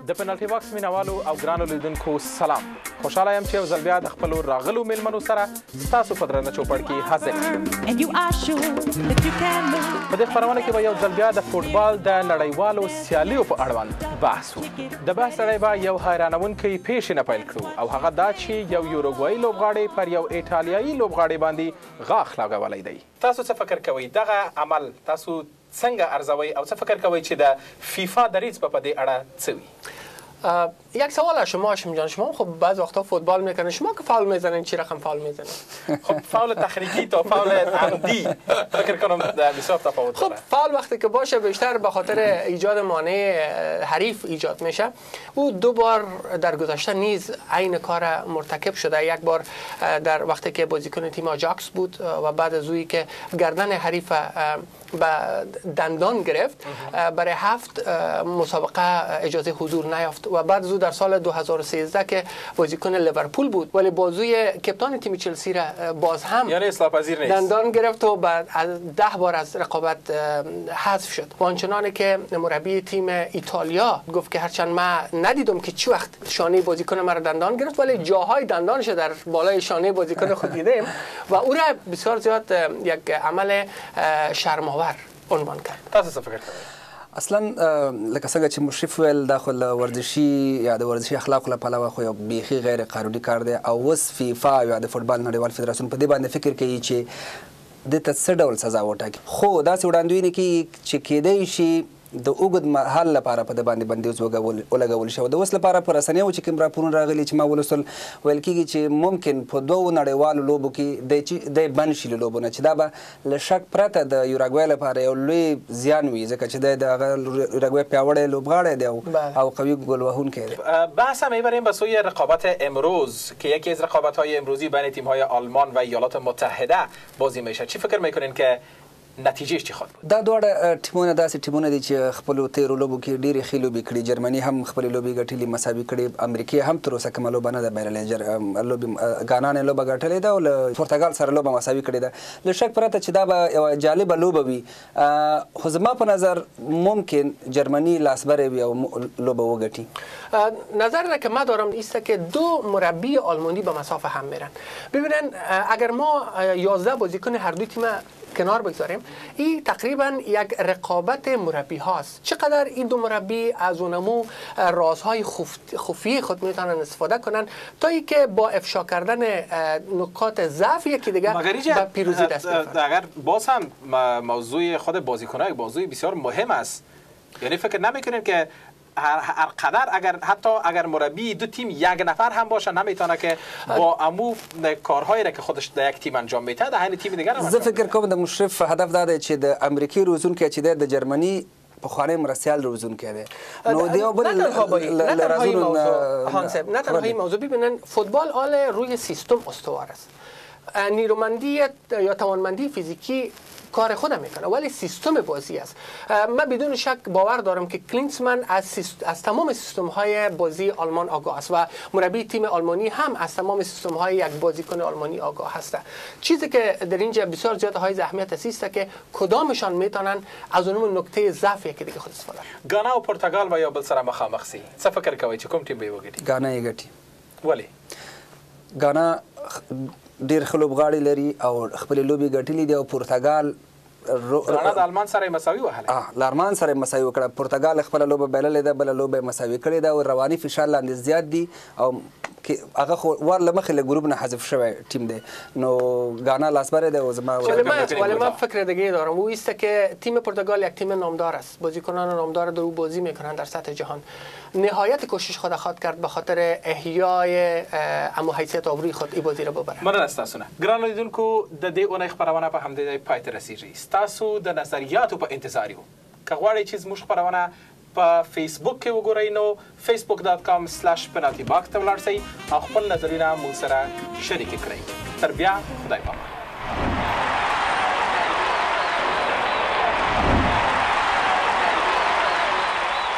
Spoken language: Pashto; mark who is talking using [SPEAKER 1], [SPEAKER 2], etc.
[SPEAKER 1] د پنالټي باکس مینوالو او ګرانو لیدونکو سلام. خوشحاله یم چې یو ځل بیا د خپلو راغلو میلمنو سره ستاسو په درنه چوپړ کې حاضر یم. په دې خپرونه کې به یو ځل بیا د فوټبال د نړیوالو سیالیو په اړوند بحث وکړو. د بحث لړۍ به یو حیرانونکی پیښې نه پیل کړو او هغه دا چې یو یوروګوایي لوبغاړی پر یو ایټالیایي لوبغاړي باندې غاښ لګولی دی. تاسو څه فکر کوئ دغه عمل تاسو څنګه ارزوي او څه فکر کوئ چې د فیفا دریځ په دې اړه څه وي؟
[SPEAKER 2] یک سوال از شما هاشم جان، شما خب بعض وقتا فوتبال میکنین، شما که فاول میزنین چی رقم فاول میزنین؟
[SPEAKER 1] خب فاول تخریجی تا فاول عمدی فکر کنم بسیار تفاوت داره.
[SPEAKER 2] خب فاول وقتی که باشه بیشتر به خاطر ایجاد مانع حریف ایجاد میشه. او دو بار در گذشته نیز عین کار مرتکب شده. یک بار در وقتی که بازیکن تیم آژاکس بود و بعد از اویی که گردن حریف به دندان گرفت برای 7 مسابقه اجازه حضور نیافت و بعد زود در سال 2013 که بازیکن لیورپول بود ولی بازوی کپتان تیم چلسی را باز هم
[SPEAKER 1] یعنی اصلاح پذیر نیست
[SPEAKER 2] دندان گرفت و بعد 10 بار از رقابت حذف شد. و آنچنانی که مربی تیم ایتالیا گفت که هرچند من ندیدم که چه وقت شانه بازیکن مرا دندان گرفت ولی جاهای دندانش در بالای شانه بازیکن خود دیدیم و او را بسیار زیاد یک عمل شرم‌آور عنوان کرد.
[SPEAKER 1] تاسو څه فکر کوئ؟
[SPEAKER 3] اصلا لکه څنګه چې مشرف ویل دا خو ورزشي یا د ورزشي اخلاقو له پلوه خو یو بیخي غیر قانوني کار دی او اوس فیفا یا د فوټبال نړیوال فدراسیون په دې باندې فکر کوي چې دې ته څه ډول سزا وټاکي. خو داسې وړاندوینې کوي چې کیدای شي د اوږد مهال لپاره په د باندې بندیز ولګول شوی. د اوس لپاره په رسنیو چې کوم راپورونه راغلي چې ما ولوستل ویل کېږي چې ممکن په 2 نړیوالو لوبو کې د بند شي له لوبو نه چې دا به له شک پرته د یوراګوای لپاره یو لوی زیان وي ځکه چې د هغه یوراګوای پیاوړی لوبغاړی دی او قوي گل وهونکی دی.
[SPEAKER 1] بحث هم میبریم به سوی رقابت امروز که یکی از رقابت‌های امروزی بین تیم‌های آلمان و ایالات متحده بازی میشه. چی فکر میکنین که نتیجه چی خواهد بود؟
[SPEAKER 3] دا دواړه ټیمونه داسې ټیمونه دي چې خپلو تیرو لوبو کې ډېرې ښې لوبې کړي. جرمني هم خپلې لوبې ګټلې مساوي کړې. امریکې هم تر اوسه کومه لوبه نه ده بایللې. ګانا نه لوبه ګټلې ده او له پرتګال سره لوبه مساوي کړې ده. له شک پرته چې دا به یوه جالبه لوبه وي خو زما په نظر ممکن جرمنی لاسبری وي او لوبه وګټي.
[SPEAKER 2] نظر که ما دارم ایسته که 2 مربی آلمانی به مسافه هم میرن. ببینن اگر ما 11 بازیکن هر دو تیم کنار بگذاریم این تقریبا یک رقابت مربی هاست. چقدر این 2 مربی از اونمو رازهای خفی خود میتونن استفاده کنن تا ای که با افشا کردن نکات ضعف یکی دیگه به پیروزی دست بیارن.
[SPEAKER 1] اگر باز هم موضوع خود بازیکن‌ها موضوع بسیار مهم است. یعنی فکر نمیکنین که هر قدر اگر مربی 2 تیم یک نفر هم باشه نمیتونه که با امو کارهایی را که خودش در یک تیم انجام میده در همین تیم دیگر هم
[SPEAKER 3] زه فکر کوم د مشرف هدف دا دی چې د امریکای روزونکی چې د جرمنی پخوانی مرسیال روزونکی دی. نو دیو بل
[SPEAKER 2] نه تنهایی موضوع ببینن فوتبال آل روی سیستم استوار است. نیرومندی یا توانمندی فیزیکی کار خودم میکنه ولی سیستم بازی است. من بدون شک باور دارم که کلینسمن از تمام سیستم های بازی آلمان آگاه است و مربی تیم آلمانی هم از تمام سیستم های یک بازیکن آلمانی آگاه هست. چیزی که در اینجا بسیار زیاد های اهمیت است که کدامشان میتونن از اون نکته ضعف یکی دیگه خود استفاده کنن.
[SPEAKER 1] گانا و پرتغال و یا بل سره مخامخ سي څه فکر کوي چې کوم ټیم به وګټي؟
[SPEAKER 3] ګانا یې ګټي.
[SPEAKER 1] ولی
[SPEAKER 3] ګانا ډېر ښه لوبغاړي لري او خپلې لوبې ګټلې دي او پرتګال
[SPEAKER 1] ګانا د آلمان سره مساوي وهله.
[SPEAKER 3] له آلمان سره مساوي وکړه. پرتګال خپله لوبه بایللې ده بله لوبه یې مساوي کړې ده او رواني فشار لاندې زیات دي او هغه خو ور له مخې له ګروپ نه حذف شوی ټیم دی. نو ګانا لاسبری دی او زما
[SPEAKER 2] ولی من فکر دیگه دارم او ایسته که تیم پرتغال یک تیم نامدار است. بازیکنان نامدار در او بازی میکنن در سطح جهان. نهایت کوشش خود خواهد کرد به خاطر احیای امو حیثیت آبروی خود این بازی را ببره.
[SPEAKER 1] مننه از تاسو نه. ګرانو لیدونکو د دې اونۍ خپرونه په همدې پای ته رسیږي. ستاسو د نظریاتو په انتظار یو. که غواړئ چې زموږ خپرونه په فیسبوک کې وګورئ نو facebook.com/penaltybox ته ولاړ شئ او خپل نظرونه موږ سره شریک کړئ. تر بیا خدای پامان.